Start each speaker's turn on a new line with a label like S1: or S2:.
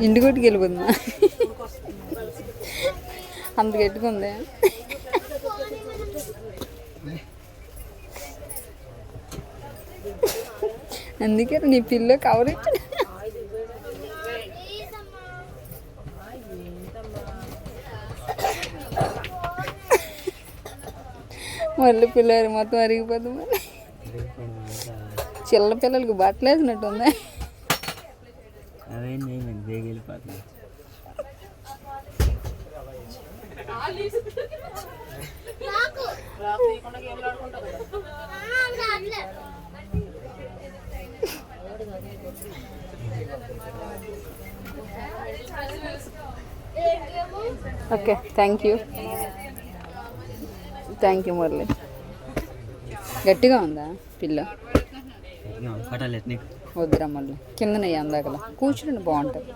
S1: ఇంటికొట్టుకు వెళ్ళిపోతుందా? అంత గట్టుకుంది. అందుకే నీ పిల్ల కవర్ ఇచ్చి మళ్ళీ పిల్లలు మొత్తం అరిగిపోతుంది. మరి చిల్ల పిల్లలకి బట్టలు వేసినట్టు ఉంది. Okay, thank you Murali. గట్టిగా ఉందా పిల్ల? వద్దురా మళ్ళీ కిందనయ్యి అందాకలా కూర్చుని బాగుంటుంది.